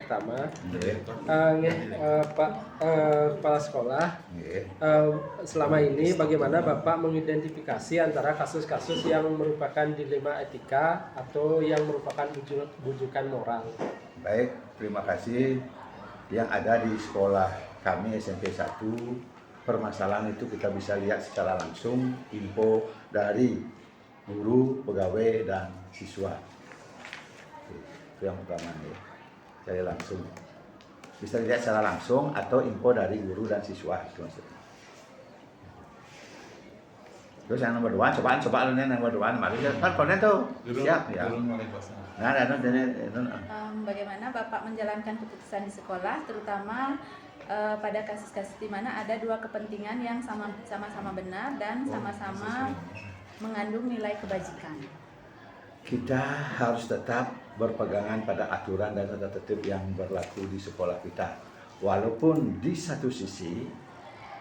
Pertama, Pak Kepala Sekolah, selama ini bagaimana Bapak mengidentifikasi antara kasus-kasus yang merupakan dilema etika atau yang merupakan bujukan moral? Baik, terima kasih. Yang ada di sekolah kami SMP 1, permasalahan itu kita bisa lihat secara langsung, info dari guru, pegawai, dan siswa. Itu yang pertama ya. Saya langsung bisa dilihat secara langsung atau info dari guru dan siswa itu maksudnya. Terus yang nomor 2, coba yang nomor 2, mari kan konen tuh siap ya. Bagaimana Bapak menjalankan keputusan di sekolah, terutama pada kasus-kasus di mana ada dua kepentingan yang sama-sama benar dan sama-sama mengandung nilai kebajikan? Kita harus tetap berpegangan pada aturan dan tata tertib yang berlaku di sekolah kita. Walaupun di satu sisi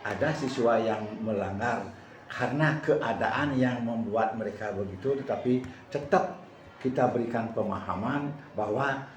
ada siswa yang melanggar karena keadaan yang membuat mereka begitu, tetapi tetap kita berikan pemahaman bahwa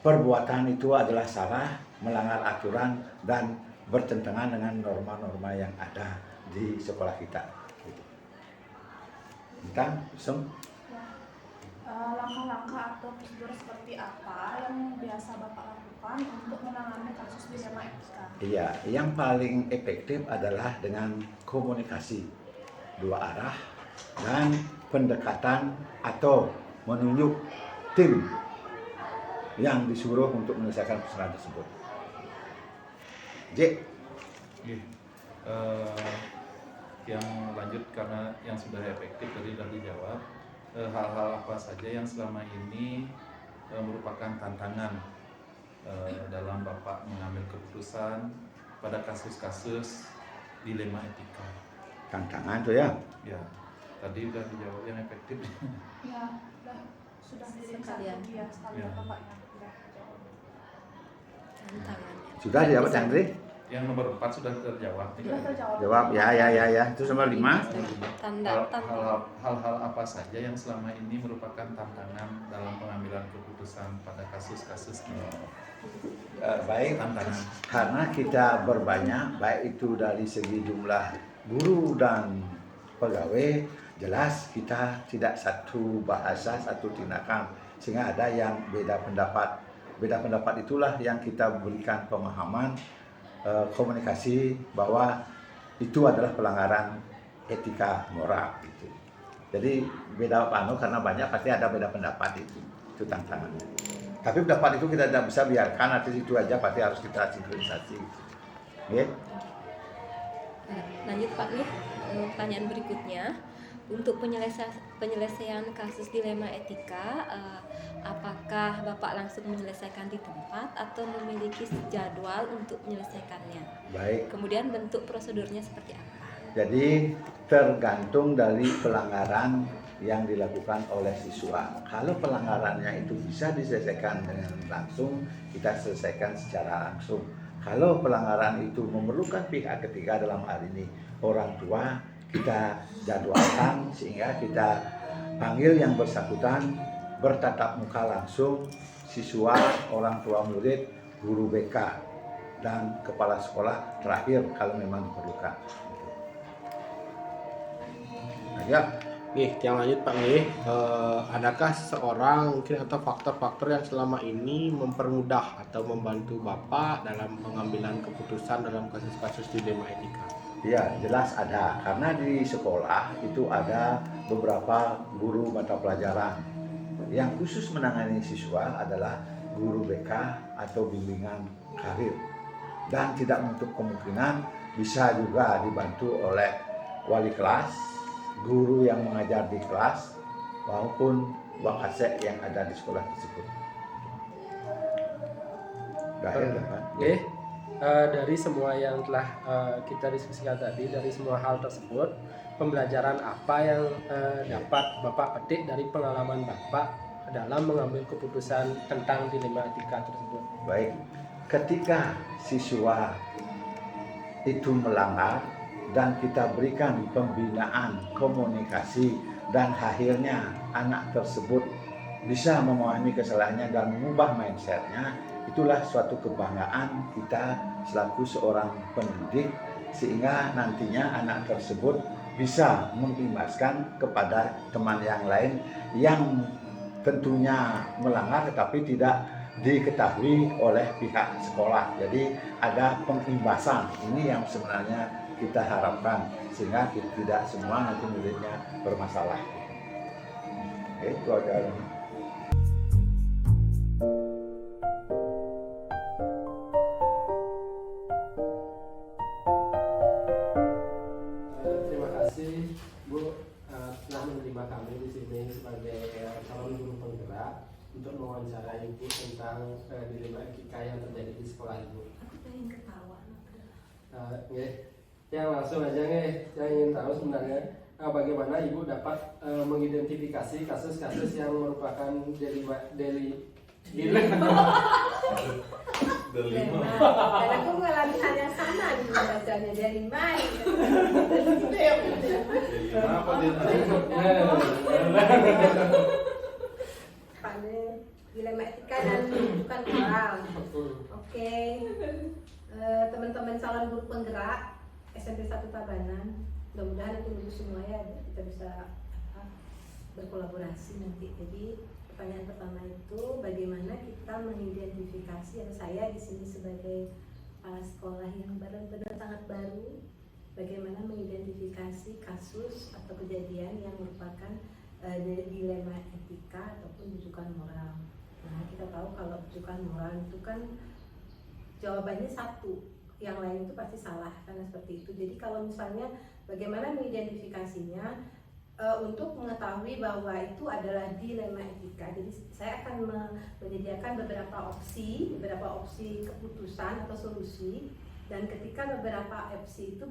perbuatan itu adalah salah, melanggar aturan dan bertentangan dengan norma-norma yang ada di sekolah kita. Langkah-langkah atau prosedur seperti apa yang biasa Bapak lakukan untuk menangani kasus dilema etika? Iya, yang paling efektif adalah dengan komunikasi dua arah dan pendekatan atau menunjuk tim yang disuruh untuk menyelesaikan persoalan tersebut. J. Yang lanjut karena yang sudah efektif tadi sudah dijawab. Hal-hal apa saja yang selama ini merupakan tantangan dalam Bapak mengambil keputusan pada kasus-kasus dilema etika? Tantangan tuh ya? Ya, tadi sudah dijawab yang efektif. Ya, sudah Sekalian. ya, sekalian Bapak yang sudah jawab. Tantangannya. Sudah dijawab Chandri? Yang nomor 4 sudah terjawab. Sudah terjawab. Jawab ya. Itu nomor 5. Hal-hal apa saja yang selama ini merupakan tantangan dalam pengambilan keputusan pada kasus-kasus ini? Baik, Tantangan. karena kita berbanyak, baik itu dari segi jumlah guru dan pegawai, jelas kita tidak satu bahasa, satu tindakan, sehingga ada yang beda pendapat. Beda pendapat itulah yang kita berikan pemahaman, komunikasi bahwa itu adalah pelanggaran etika moral gitu. Jadi beda karena banyak pasti ada beda pendapat itu tantangannya. Tapi pendapat itu kita tidak bisa biarkan artis itu aja, pasti harus kita sinkronisasi. Okay? Lanjut Pak nih, pertanyaan berikutnya. Untuk penyelesaian kasus dilema etika, apakah Bapak langsung menyelesaikan di tempat atau memiliki jadwal untuk menyelesaikannya? Baik. Kemudian bentuk prosedurnya seperti apa? Jadi tergantung dari pelanggaran yang dilakukan oleh siswa. Kalau pelanggarannya itu bisa diselesaikan dengan langsung, kita selesaikan secara langsung. Kalau pelanggaran itu memerlukan pihak ketiga, dalam hal ini orang tua, kita jadwalkan sehingga kita panggil yang bersangkutan bertatap muka langsung, siswa, orang tua murid, guru BK, dan kepala sekolah terakhir kalau memang diperlukan. Nah, ya. Yang lanjut Pak adakah seseorang mungkin atau faktor-faktor yang selama ini mempermudah atau membantu Bapak dalam pengambilan keputusan dalam kasus-kasus dilema etika? Ya, jelas ada. Karena di sekolah itu ada beberapa guru mata pelajaran. Yang khusus menangani siswa adalah guru BK atau bimbingan karir. Dan tidak menutup kemungkinan bisa juga dibantu oleh wali kelas guru yang mengajar di kelas maupun wakasek yang ada di sekolah tersebut. Dahil kan? Oke, dari semua yang telah kita diskusikan tadi, dari semua hal tersebut, pembelajaran apa yang dapat Bapak petik dari pengalaman Bapak dalam mengambil keputusan tentang dilema etika tersebut? Baik, ketika siswa itu melanggar dan kita berikan pembinaan komunikasi dan akhirnya anak tersebut bisa memahami kesalahannya dan mengubah mindsetnya, itulah suatu kebanggaan kita selaku seorang pendidik, sehingga nantinya anak tersebut bisa mengimbaskan kepada teman yang lain yang tentunya melanggar tetapi tidak diketahui oleh pihak sekolah. Jadi ada pengimbasan, ini yang sebenarnya kita harapkan sehingga tidak semua nanti muridnya bermasalah. Itu aja. Terima kasih Bu telah menerima kami di sini sebagai calon guru penggerak untuk mewawancarai Ibu tentang dilema etika yang terjadi di sekolah Ibu. Aku pengen ketawa. Yang langsung aja saya ingin tahu sebenarnya bagaimana Ibu dapat mengidentifikasi kasus-kasus yang merupakan Dan aku mengalami hal yang sama di bacanya dari mana? Apa dia? Pada dilema etika dan bukan moral. Oke. Teman-teman calon guru penggerak SMP 1 Tabanan, mudah-mudahan nanti lulus semua ya, kita bisa berkolaborasi nanti. Jadi pertanyaan pertama itu bagaimana kita mengidentifikasi, yang saya di sini sebagai kepala sekolah yang benar-benar sangat baru, bagaimana mengidentifikasi kasus atau kejadian yang merupakan dilema etika ataupun rujukan moral. Nah, kita tahu kalau rujukan moral itu kan jawabannya satu, yang lain itu pasti salah, karena seperti itu. Jadi kalau misalnya bagaimana mengidentifikasinya untuk mengetahui bahwa itu adalah dilema etika, jadi saya akan menyediakan beberapa opsi keputusan atau solusi, dan ketika beberapa opsi itu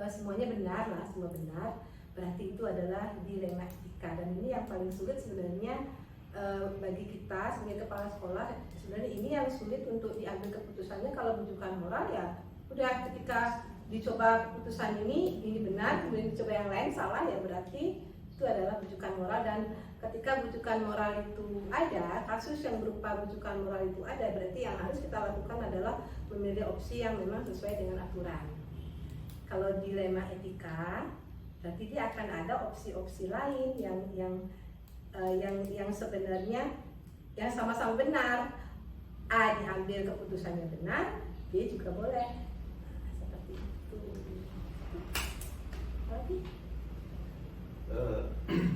semuanya benar lah, semua benar, berarti itu adalah dilema etika. Dan ini yang paling sulit sebenarnya bagi kita sebagai kepala sekolah. Sebenarnya ini yang sulit untuk diambil keputusannya. Kalau rujukan moral ya udah, ketika dicoba keputusan ini benar, kemudian dicoba yang lain salah, ya berarti itu adalah rujukan moral. Dan ketika rujukan moral itu ada, kasus yang berupa rujukan moral itu ada, berarti yang harus kita lakukan adalah memilih opsi yang memang sesuai dengan aturan. Kalau dilema etika, berarti dia akan ada opsi-opsi lain yang sebenarnya yang sama-sama benar. A diambil keputusannya benar, B juga boleh. Seperti itu. Lagi?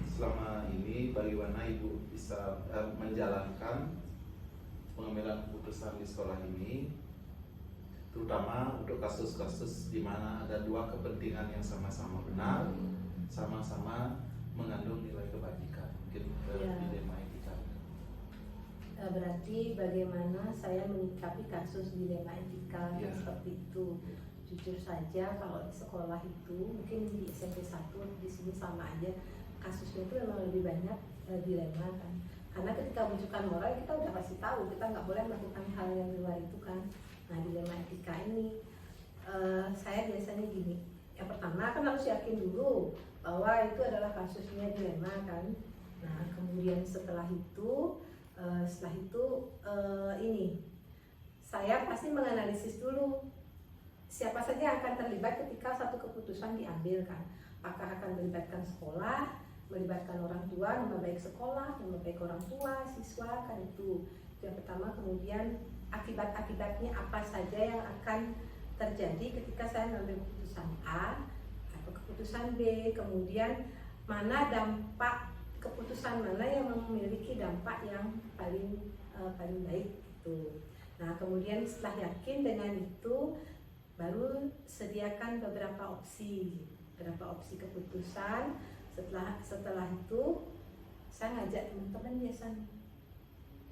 Selama ini bagaimana Ibu bisa menjalankan pengambilan keputusan di sekolah ini, terutama untuk kasus-kasus di mana ada dua kepentingan yang sama-sama benar, sama-sama mengandung nilai kebajikan, mungkin dilema etika. Berarti bagaimana saya menyikapi kasus dilema etika yang seperti itu. Jujur saja kalau di sekolah itu, mungkin di SMP 1 di sini sama aja, kasusnya itu memang lebih banyak dilema kan. Karena ketika rujukan moral kita udah pasti tahu kita nggak boleh melakukan hal yang di luar itu kan. Nah, dilema etika ini saya biasanya gini, yang pertama kan harus yakin dulu bahwa itu adalah kasusnya dilema kan. Nah, kemudian setelah itu ini saya pasti menganalisis dulu siapa saja yang akan terlibat ketika satu keputusan diambil kan. Apakah akan melibatkan sekolah, melibatkan orang tua, nama baik sekolah, nama baik orang tua, siswa kan, itu yang pertama. Kemudian akibat-akibatnya apa saja yang akan terjadi ketika saya mengambil keputusan A atau keputusan B, kemudian mana dampak keputusan mana yang memiliki dampak yang paling baik itu. Nah, kemudian setelah yakin dengan itu, baru sediakan beberapa opsi keputusan Setelah itu saya ngajak teman-teman biasanya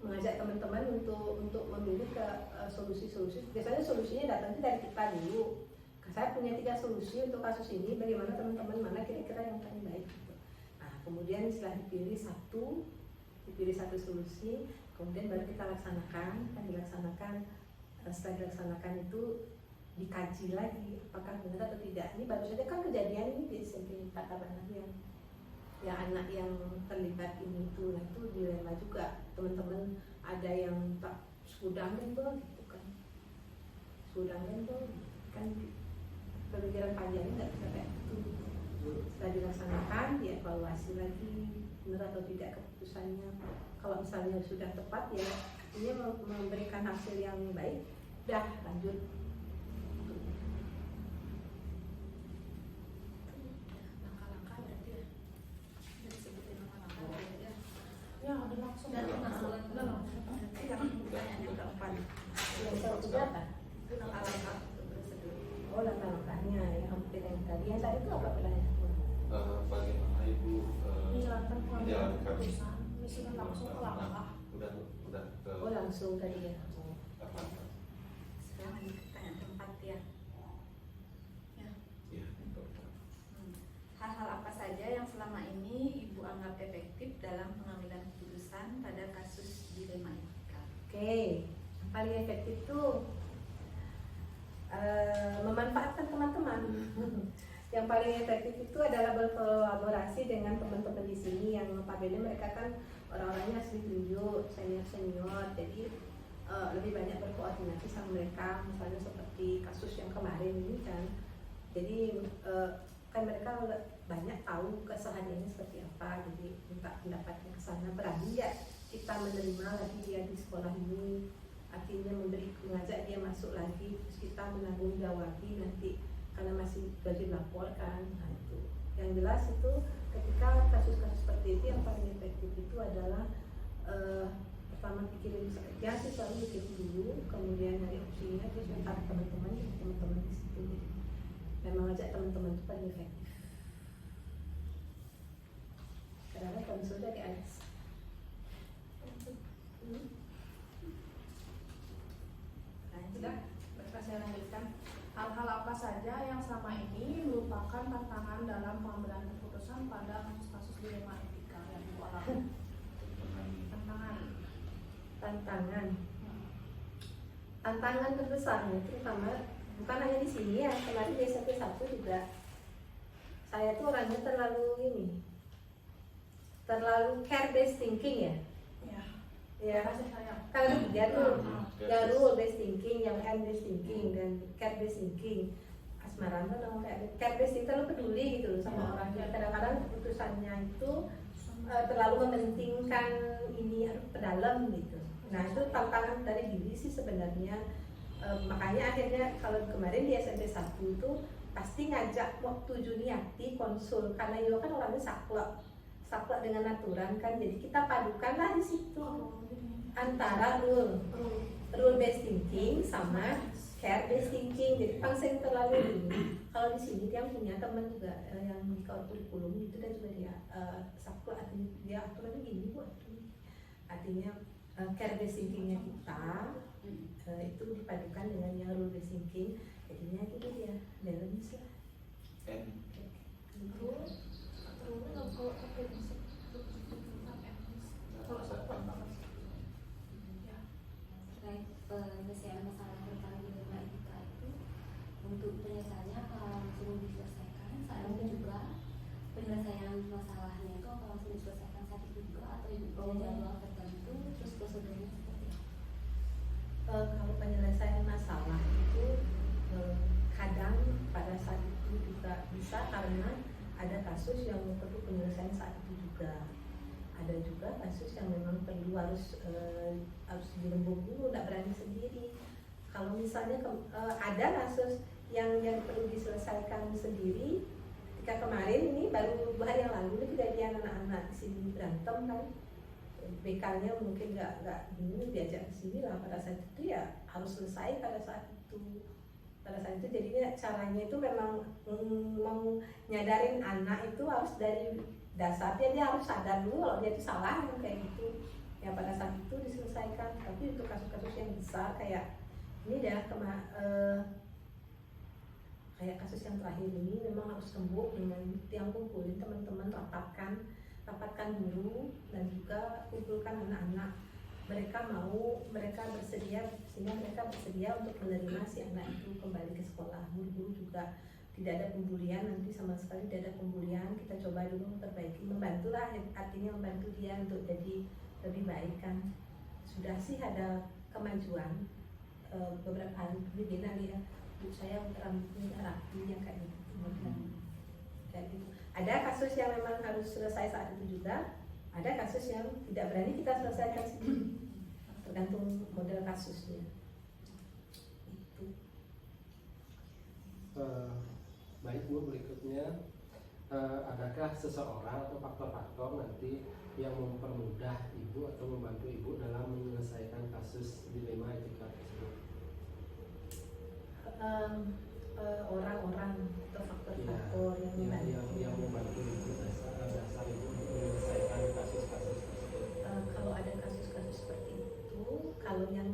mengajak teman-teman untuk memilih ke solusi-solusi. Biasanya solusinya datangnya dari kita dulu. Saya punya 3 solusi untuk kasus ini. Bagaimana teman-teman, mana kira-kira yang paling baik? Gitu. Nah, kemudian setelah dipilih satu solusi, kemudian baru kita laksanakan. Setelah dilaksanakan itu dikaji lagi apakah benar atau tidak. Ini baru saja kan kejadian ini di SMP 4 Tabanan yang anak yang terlibat ini itu, nah itu dilema juga. Teman-teman ada yang tak sudang gitu kan, pemikiran panjangnya nggak bisa kayak itu. Setelah dilaksanakan dievaluasi lagi benar atau tidak keputusannya. Kalau misalnya sudah tepat ya artinya memberikan hasil yang baik, udah lanjut. Langkah-langkah berarti ya. Jadi sebutin langkah-langkah berarti ya. Ya udah langsung. Udah langsung. Yang keempat, yang ketiga apa? Langkah-langkah prosedur. Oh, langkah-langkahnya yang hampir yang tadi. Yang tadi itu apa pertanyaan? Bagaimana Ibu Menjalankan menjalankan keputusan, misalnya langsung ke langkah. udah ke Oh, langsung tadi ya. apa? Sekarang pertanyaan keempat ya. Iya. Hal-hal apa saja yang selama ini Ibu anggap efektif dalam pengambilan keputusan pada kasus dilema etika? Oke, yang paling efektif tuh memanfaatkan teman-teman. Yang paling efektif itu adalah berkolaborasi dengan teman-teman di sini yang notabene mereka kan orang-orangnya asli tunjuk, senior-senior, jadi lebih banyak berkoordinasi sama mereka. Misalnya seperti kasus yang kemarin ini kan, jadi kan mereka banyak tahu kesalahannya seperti apa, jadi minta pendapatnya ke sana. Berani ya kita menerima lagi dia di sekolah ini, artinya mengajak dia masuk lagi, terus kita menanggung jawabi nanti karena masih wajib laporkan. Nah itu yang jelas itu ketika kasus-kasus seperti itu yang paling efektif itu adalah pertama pikirin ya sih, selalu pikir dulu, kemudian nyari opsinya, terus minta teman-teman di situ. Jadi memang ajak teman-teman itu paling efektif. Karena konsul dari Alex. Nah, sudah, bapak saya lanjutkan. Hal-hal apa saja yang selama ini merupakan tantangan dalam pengambilan keputusan pada kasus-kasus dilema etika yang Ibu alami? Tantangan terbesarnya terutama bukan hanya di sini ya, kemarin di SMP 1 juga saya tuh orangnya terlalu care based thinking ya. Ya, Kasih sayang. kalau dia tuh yang rule based thinking, yang M based thinking dan care based thinking. Asmaran tuh dong kayak care based itu terlalu peduli gitu loh sama orangnya. Kadang-kadang keputusannya itu terlalu mementingkan ini ke dalam gitu. Nah itu tantangan dari diri sih sebenarnya. Makanya akhirnya kalau kemarin di SMP 1 itu pasti ngajak waktu Juniati konsul karena Yo kan orangnya saklek dengan aturan kan, jadi kita padukanlah di situ antara rule based thinking sama care based thinking. Jadi pangsing terlalu ini. Kalau di sini dia punya teman juga yang di kurikulum itu dan juga dia saklek, artinya dia aturannya gini buat artinya care based thinkingnya kita itu dipadukan dengan yang rule based thinking, jadinya gitu dia balance lah. Terkait penyelesaian masalah tentang dilema etika itu, untuk penyelesaiannya akan langsung diselesaikan saat itu juga. Penyelesaian masalahnya itu akan langsung diselesaikan saat itu juga, atau ibu punya jadwal tertentu, terus prosedurnya seperti apa? Kalau penyelesaian masalah itu kadang pada saat itu juga bisa karena ada kasus yang perlu penyelesaian saat itu juga. Ada juga kasus yang memang perlu harus dirembuk dulu, tidak berani sendiri. Kalau misalnya ada kasus yang perlu diselesaikan sendiri, ketika kemarin ini baru 2 hari yang lalu ini kejadian anak-anak di sini berantem kan, BK-nya mungkin nggak ini diajak ke sini lah, pada saat itu ya harus selesai pada saat itu. pada saat itu jadinya caranya itu memang mau nyadarin anak itu harus dari dasarnya, dia harus sadar dulu kalau dia itu salah kayak gitu ya, pada saat itu diselesaikan. Tapi untuk kasus-kasus yang besar kayak ini kayak kasus yang terakhir ini memang harus tembuk dengan yang kumpulin teman-teman, rapatkan guru dan juga kumpulkan anak-anak. Mereka bersedia, sehingga mereka bersedia untuk menerima si anak itu kembali ke sekolah. Guru-guru juga tidak ada pembulian, nanti sama sekali tidak ada pembulian. Kita coba dulu memperbaiki, membantulah, artinya membantu dia untuk jadi lebih baik kan. Sudah sih ada kemajuan beberapa hari berbeda nih ya. Saya rambutnya rapi yang kayak gitu, kayak gitu. Ada kasus yang memang harus selesai saat itu juga. Ada kasus yang tidak berani kita selesaikan sendiri, tergantung model kasusnya. Itu. Baik Bu, berikutnya adakah seseorang atau faktor-faktor nanti yang mempermudah Ibu atau membantu Ibu dalam menyelesaikan kasus dilema etika tersebut? Orang-orang atau faktor-faktor yang membantu Ibu dasar Ibu untuk menyelesaikan kasus-kasus tersebut. Kalau ada kasus-kasus seperti itu, kalau yang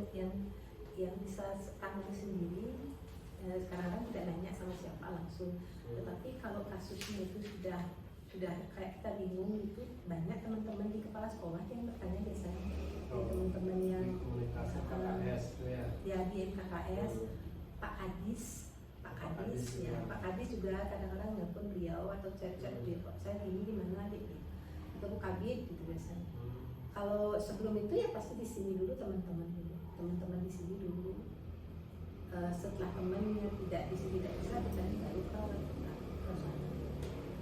bisa tangani sendiri, sekarang tidak nanya sama siapa langsung. Tetapi kalau kasusnya itu sudah kayak kita bingung gitu, banyak teman-teman di kepala sekolah yang bertanya biasanya, teman-teman yang komunikasi KKS ya di MKKS, Pak Kadis ya, Pak Kadis juga kadang-kadang nelpon beliau atau chat-chat beliau, saya gini gimana gitu, atau Bu Kabid gitu biasanya. Kalau sebelum itu ya pasti di sini dulu teman-teman di sini dulu. Setelah temannya tidak di sini tidak bisa, berarti baru kalau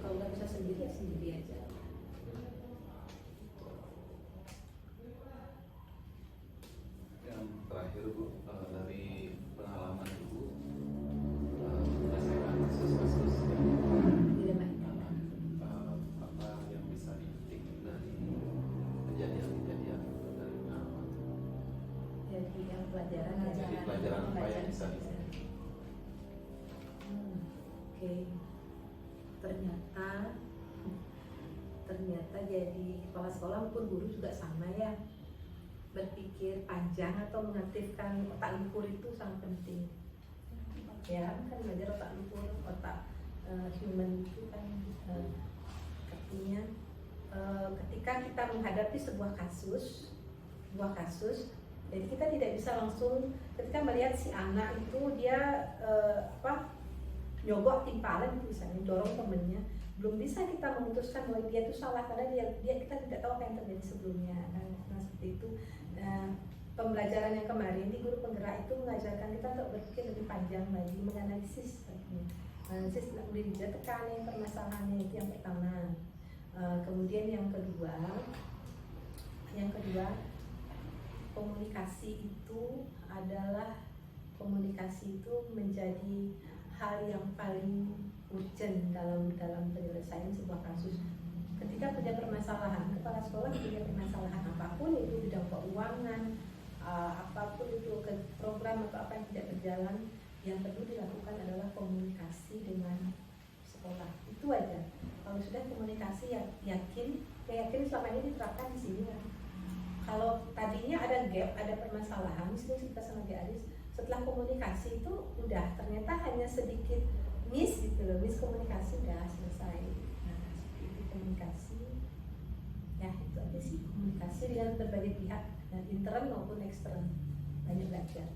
nggak bisa sendiri ya sendiri aja. Yang terakhir Bu, dari pengalaman Ibu menyelesaikan kasus-kasus apa yang bisa dipetik dari kejadian-kejadian dari pengalaman? Jadi yang pelajaran apa yang bisa Oke. Ternyata jadi kepala sekolah maupun guru juga sama ya, berpikir panjang atau mengaktifkan otak lumpur itu sangat penting ya, kan belajar otak lumpur, otak human itu kan artinya ketika kita menghadapi sebuah kasus, jadi kita tidak bisa langsung ketika melihat si anak itu dia nyogok timpalan itu misalnya, dorong temennya, belum bisa kita memutuskan bahwa dia itu salah karena kita tidak tahu apa yang terjadi sebelumnya. Nah seperti itu. Pembelajaran yang kemarin di guru penggerak itu mengajarkan kita untuk berpikir lebih panjang lagi, menganalisis analisis lebih tekannya permasalahannya, itu yang pertama. Kemudian yang kedua komunikasi itu menjadi hal yang paling urgent dalam penyelesaian sebuah kasus. Ketika punya permasalahan, kepala sekolah punya permasalahan apapun itu, bidang keuangan, apapun itu, program atau apa yang tidak berjalan, yang perlu dilakukan adalah komunikasi dengan sekolah. Itu aja. Kalau sudah komunikasi, yakin selama ini diterapkan di sini ya. Kalau tadinya ada gap, ada permasalahan, misalnya kita sama Aris, setelah komunikasi itu udah ternyata hanya sedikit miskomunikasi udah selesai. Nah, itu komunikasi. Ya itu aja sih, komunikasi dengan berbagai pihak, dan intern maupun ekstern. Banyak belajar.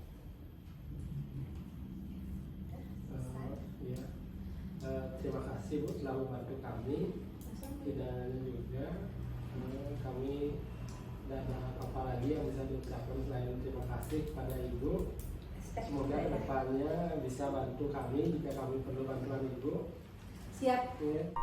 Terima kasih Bu telah membantu kami. Dan juga kami dan apa lagi yang bisa diucapkan selain terima kasih kepada Ibu. Semoga kedepannya bisa bantu kami jika kami perlu bantuan Ibu. Siap. Ya.